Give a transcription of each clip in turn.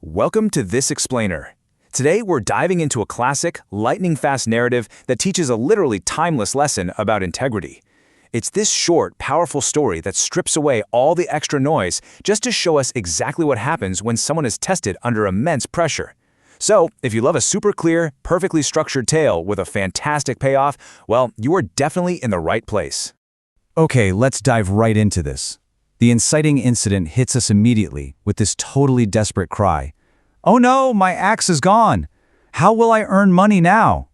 Welcome to This Explainer. Today we're diving into a classic, lightning-fast narrative that teaches a literally timeless lesson about integrity. It's this short, powerful story that strips away all the extra noise just to show us exactly what happens when someone is tested under immense pressure. So, if you love a super clear, perfectly structured tale with a fantastic payoff, well, you are definitely in the right place. Okay, let's dive right into this. The inciting incident hits us immediately with this totally desperate cry. "Oh no, my axe is gone! How will I earn money now?"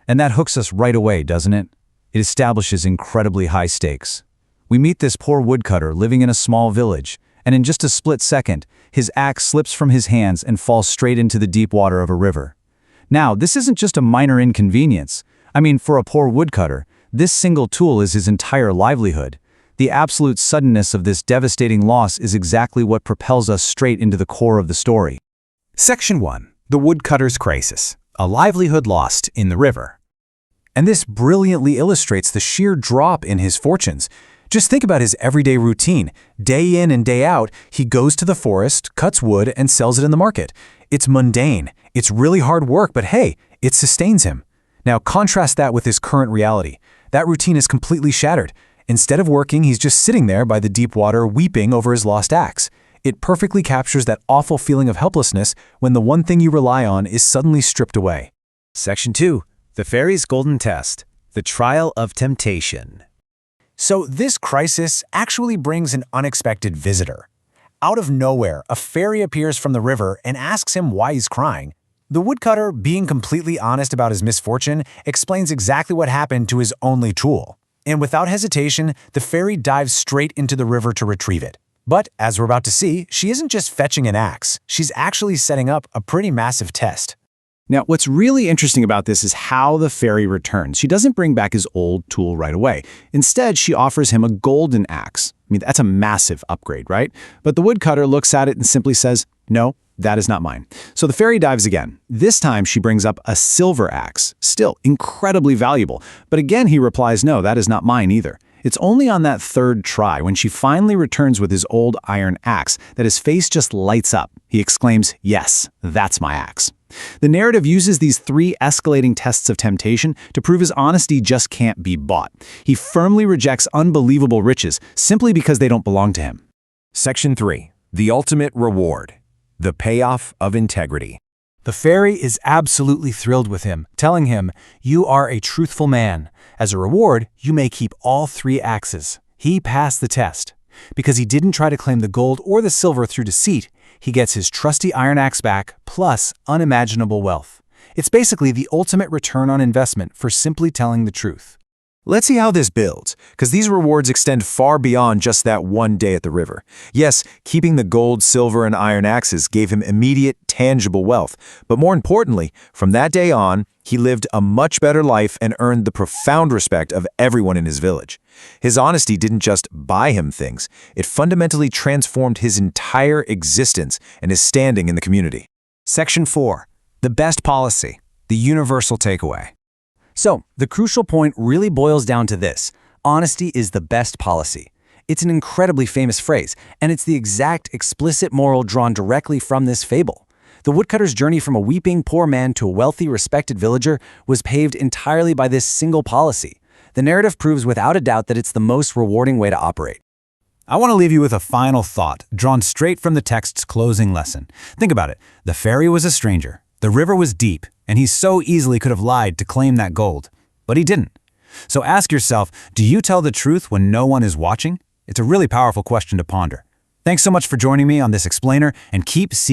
And that hooks us right away, doesn't it? It establishes incredibly high stakes. We meet this poor woodcutter living in a small village, and in just a split second, his axe slips from his hands and falls straight into the deep water of a river. Now, this isn't just a minor inconvenience. I mean, for a poor woodcutter, this single tool is his entire livelihood. The absolute suddenness of this devastating loss is exactly what propels us straight into the core of the story. Section 1. The Woodcutter's Crisis. A livelihood lost in the river. And this brilliantly illustrates the sheer drop in his fortunes. Just think about his everyday routine. Day in and day out, he goes to the forest, cuts wood, and sells it in the market. It's mundane. It's really hard work, but hey, it sustains him. Now contrast that with his current reality. That routine is completely shattered. Instead of working, he's just sitting there by the deep water weeping over his lost axe. It perfectly captures that awful feeling of helplessness when the one thing you rely on is suddenly stripped away. Section 2. The Fairy's Golden Test. The Trial of Temptation. So this crisis actually brings an unexpected visitor. Out of nowhere, a fairy appears from the river and asks him why he's crying. The woodcutter, being completely honest about his misfortune, explains exactly what happened to his only tool. And without hesitation, the fairy dives straight into the river to retrieve it. But, as we're about to see, she isn't just fetching an axe. She's actually setting up a pretty massive test. Now, what's really interesting about this is how the fairy returns. She doesn't bring back his old tool right away. Instead, she offers him a golden axe. I mean, that's a massive upgrade, right? But the woodcutter looks at it and simply says, "No, that is not mine." So the fairy dives again. This time she brings up a silver axe, still incredibly valuable. But again he replies, "No, that is not mine either." It's only on that third try, when she finally returns with his old iron axe, that his face just lights up. He exclaims, "Yes, that's my axe." The narrative uses these three escalating tests of temptation to prove his honesty just can't be bought. He firmly rejects unbelievable riches simply because they don't belong to him. Section 3. The Ultimate Reward. The Payoff of Integrity. The fairy is absolutely thrilled with him, telling him, "You are a truthful man. As a reward, you may keep all three axes." He passed the test. Because he didn't try to claim the gold or the silver through deceit, he gets his trusty iron axe back, plus unimaginable wealth. It's basically the ultimate return on investment for simply telling the truth. Let's see how this builds, because these rewards extend far beyond just that one day at the river. Yes, keeping the gold, silver, and iron axes gave him immediate, tangible wealth. But more importantly, from that day on, he lived a much better life and earned the profound respect of everyone in his village. His honesty didn't just buy him things, it fundamentally transformed his entire existence and his standing in the community. Section 4. The Best Policy. The Universal Takeaway. So, the crucial point really boils down to this: honesty is the best policy. It's an incredibly famous phrase, and it's the exact explicit moral drawn directly from this fable. The woodcutter's journey from a weeping poor man to a wealthy, respected villager was paved entirely by this single policy. The narrative proves without a doubt that it's the most rewarding way to operate. I want to leave you with a final thought, drawn straight from the text's closing lesson. Think about it. The fairy was a stranger. The river was deep, and he so easily could have lied to claim that gold. But he didn't. So ask yourself, do you tell the truth when no one is watching? It's a really powerful question to ponder. Thanks so much for joining me on This Explainer, and keep seeing